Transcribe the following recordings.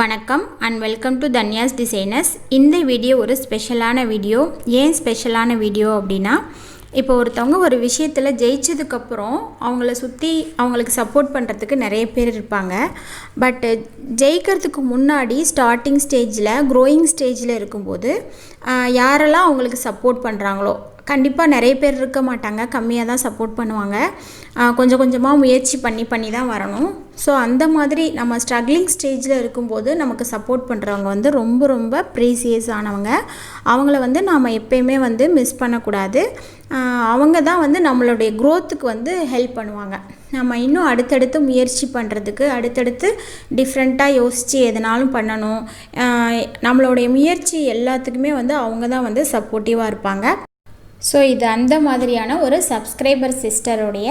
வணக்கம் and welcome to Dhanyas designers. இந்த video ஒரு ஸ்பெஷலான வீடியோ. ஏன் ஸ்பெஷலான வீடியோ அப்படின்னா, இப்போ ஒருத்தவங்க ஒரு விஷயத்தில் ஜெயிச்சதுக்கு அப்புறம் அவங்கள சுற்றி அவங்களுக்கு சப்போர்ட் பண்ணுறதுக்கு நிறைய பேர் இருப்பாங்க. பட் ஜெயிக்கிறதுக்கு முன்னாடி ஸ்டார்டிங் ஸ்டேஜில் க்ரோயிங் ஸ்டேஜில் இருக்கும்போது யாரெல்லாம் அவங்களுக்கு சப்போர்ட் பண்ணுறாங்களோ, கண்டிப்பாக நிறைய பேர் இருக்க மாட்டாங்க, கம்மியாக தான் சப்போர்ட் பண்ணுவாங்க. கொஞ்சம் கொஞ்சமாக முயற்சி பண்ணி தான் வரணும். ஸோ அந்த மாதிரி நம்ம ஸ்ட்ரகிளிங் ஸ்டேஜில் இருக்கும்போது நமக்கு சப்போர்ட் பண்ணுறவங்க வந்து ரொம்ப ப்ரீசியஸ் ஆனவங்க. அவங்கள நாம் எப்பயுமே மிஸ் பண்ணக்கூடாது. அவங்க தான் நம்மளுடைய க்ரோத்துக்கு ஹெல்ப் பண்ணுவாங்க. நம்ம இன்னும் அடுத்தடுத்து முயற்சி பண்ணுறதுக்கு, அடுத்தடுத்து டிஃப்ரெண்ட்டாக யோசித்து எதனாலும் பண்ணணும். நம்மளுடைய முயற்சி எல்லாத்துக்குமே அவங்க தான் சப்போர்ட்டிவாக இருப்பாங்க. ஸோ இது அந்த மாதிரியான ஒரு சப்ஸ்கிரைபர் சிஸ்டருடைய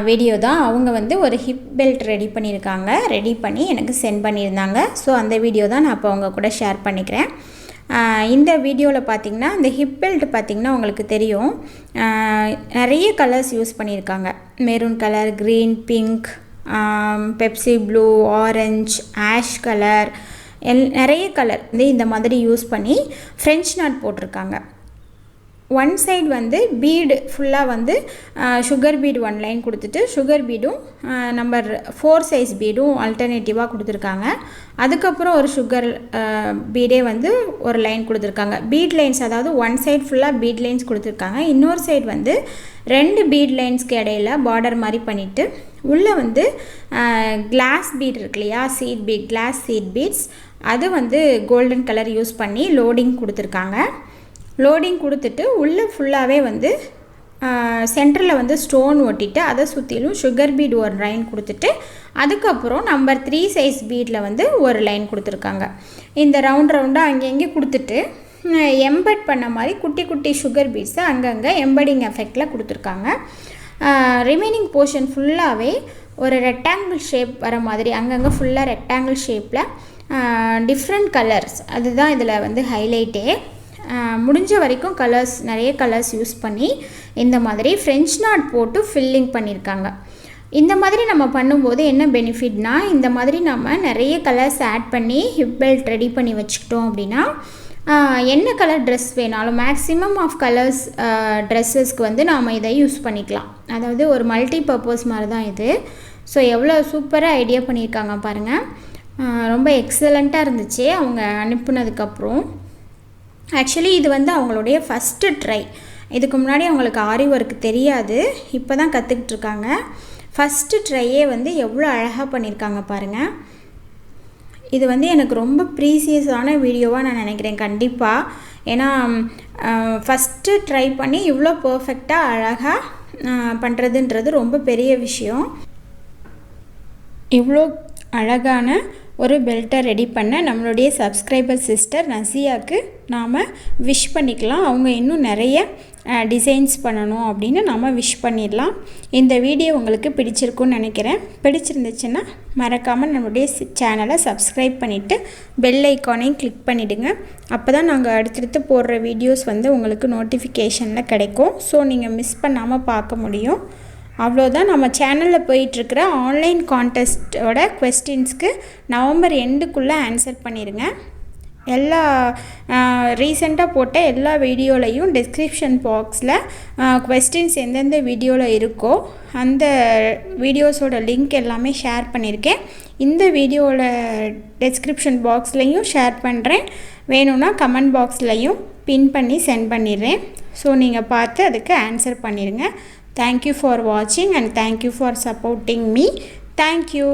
வீடியோ தான். அவங்க ஒரு ஹிப் பெல்ட் ரெடி பண்ணியிருக்காங்க. ரெடி பண்ணி எனக்கு சென்ட் பண்ணியிருந்தாங்க. ஸோ அந்த வீடியோ தான் நான் இப்போ அவங்க கூட ஷேர் பண்ணிக்கிறேன். இந்த வீடியோவில் பார்த்திங்கன்னா, இந்த ஹிப் பெல்ட் பார்த்திங்கன்னா உங்களுக்கு தெரியும், நிறைய கலர்ஸ் யூஸ் பண்ணியிருக்காங்க. Maroon colour, green, pink, Pepsi blue, orange, ash colour, நிறைய கலர் இந்த மாதிரி யூஸ் பண்ணி ஃப்ரெஞ்ச் நாட் போட்டிருக்காங்க. ஒன் சைடு பீடு ஃபுல்லாக சுகர் பீடு 1 லைன் கொடுத்துட்டு, சுகர் பீடும் நம்பர் 4 சைஸ் பீடும் ஆல்டர்னேட்டிவாக கொடுத்துருக்காங்க. அதுக்கப்புறம் ஒரு சுகர் பீடே ஒரு லைன் கொடுத்துருக்காங்க. பீட் லைன்ஸ், அதாவது ஒன் சைடு ஃபுல்லாக பீட் லைன்ஸ் கொடுத்துருக்காங்க. இன்னொரு சைடு 2 பீட் லைன்ஸ்க்கு இடையில பார்டர் மாதிரி பண்ணிவிட்டு, உள்ளே கிளாஸ் பீட் இருக்கு இல்லையா, seed bead, glass seed beads, அது கோல்டன் கலர் யூஸ் பண்ணி லோடிங் கொடுத்துருக்காங்க. லோடிங் கொடுத்துட்டு உள்ளே ஃபுல்லாகவே சென்டரில் ஸ்டோன் ஒட்டிட்டு, அதை சுற்றிலும் சுகர் பீட் ஒரு லைன் கொடுத்துட்டு, அதுக்கப்புறம் நம்பர் 3 சைஸ் பீடில் ஒரு லைன் கொடுத்துருக்காங்க. இந்த ரவுண்டாக அங்கங்கே கொடுத்துட்டு எம்பட் பண்ண மாதிரி குட்டி குட்டி சுகர் பீட்ஸை அங்கங்கே எம்படிங் எஃபெக்டில் கொடுத்துருக்காங்க. ரிமைனிங் போர்ஷன் ஃபுல்லாகவே ஒரு ரெக்டாங்கிள் ஷேப் வர மாதிரி அங்கங்கே ஃபுல்லாக ரெக்டாங்கிள் ஷேப்பில் டிஃப்ரெண்ட் கலர்ஸ், அதுதான் இதில் ஹைலைட்டே. முடிஞ்ச வரைக்கும் கலர்ஸ், நிறைய கலர்ஸ் யூஸ் பண்ணி இந்த மாதிரி ஃப்ரெஞ்ச் நாட் போட்டு ஃபில்லிங் பண்ணியிருக்காங்க. இந்த மாதிரி நம்ம பண்ணும்போது என்ன பெனிஃபிட்னா, இந்த மாதிரி நம்ம நிறைய கலர்ஸ் ஆட் பண்ணி ஹிப் பெல்ட் ரெடி பண்ணி வச்சுக்கிட்டோம் அப்படின்னா, என்ன கலர் ட்ரெஸ் வேணாலும், மேக்ஸிமம் ஆஃப் கலர்ஸ் ட்ரெஸ்ஸஸ்க்கு நாம் இதை யூஸ் பண்ணிக்கலாம். அதாவது ஒரு மல்டி பர்பஸ் மாதிரி தான் இது. ஸோ எவ்வளோ சூப்பராக ஐடியா பண்ணியிருக்காங்க பாருங்கள். ரொம்ப எக்ஸலண்ட்டாக இருந்துச்சு அவங்க அனுப்புனதுக்கப்புறம். ஆக்சுவலி இது அவங்களுடைய ஃபஸ்ட்டு ட்ரை. இதுக்கு முன்னாடி அவங்களுக்கு ஆரி ஒர்க் தெரியாது, இப்போ தான் கற்றுக்கிட்டு இருக்காங்க. ஃபஸ்ட்டு ட்ரையே எவ்வளோ அழகாக பண்ணியிருக்காங்க பாருங்கள். இது எனக்கு ரொம்ப ப்ரீசியஸான வீடியோவாக நான் நினைக்கிறேன் கண்டிப்பாக. ஏன்னா ஃபஸ்ட்டு ட்ரை பண்ணி இவ்வளோ பர்ஃபெக்டாக அழகாக பண்ணுறதுன்றது ரொம்ப பெரிய விஷயம். இவ்வளோ அழகான ஒரு பெல்ட்டை ரெடி பண்ண நம்மளுடைய சப்ஸ்கிரைபர் சிஸ்டர் நசியாவுக்கு நாம் விஷ் பண்ணிக்கலாம். அவங்க இன்னும் நிறைய டிசைன்ஸ் பண்ணணும் அப்படின்னு நாம் விஷ் பண்ணிடலாம். இந்த வீடியோ உங்களுக்கு பிடிச்சிருக்குன்னு நினைக்கிறேன். பிடிச்சிருந்துச்சுன்னா மறக்காமல் நம்மளுடைய சேனலை சப்ஸ்கிரைப் பண்ணிவிட்டு பெல் ஐக்கானையும் கிளிக் பண்ணிவிடுங்க. அப்போ தான் நாங்கள் அடுத்தடுத்து போடுற வீடியோஸ் உங்களுக்கு நோட்டிஃபிகேஷனில் கிடைக்கும். ஸோ நீங்கள் மிஸ் பண்ணாமல் பார்க்க முடியும். அவ்வளோதான். நம்ம சேனலில் போயிட்டுருக்கிற ஆன்லைன் கான்டெஸ்ட்டோட கொஸ்டின்ஸ்க்கு நவம்பர் எண்டுக்குள்ளே ஆன்சர் பண்ணிடுங்க. எல்லா ரீசெண்டாக போட்ட எல்லா வீடியோலையும் டிஸ்கிரிப்ஷன் பாக்ஸில் கொஸ்டின்ஸ் எந்தெந்த வீடியோவில் இருக்கோ அந்த வீடியோஸோட லிங்க் எல்லாமே ஷேர் பண்ணியிருக்கேன். இந்த வீடியோவில் டிஸ்கிரிப்ஷன் பாக்ஸ்லையும் ஷேர் பண்ணுறேன். வேணும்னா கமெண்ட் பாக்ஸ்லையும் பின் பண்ணி சென்ட் பண்ணிடுறேன். ஸோ நீங்கள் பார்த்து அதுக்கு ஆன்சர் பண்ணிடுங்க. Thank you for watching and thank you for supporting me. Thank you.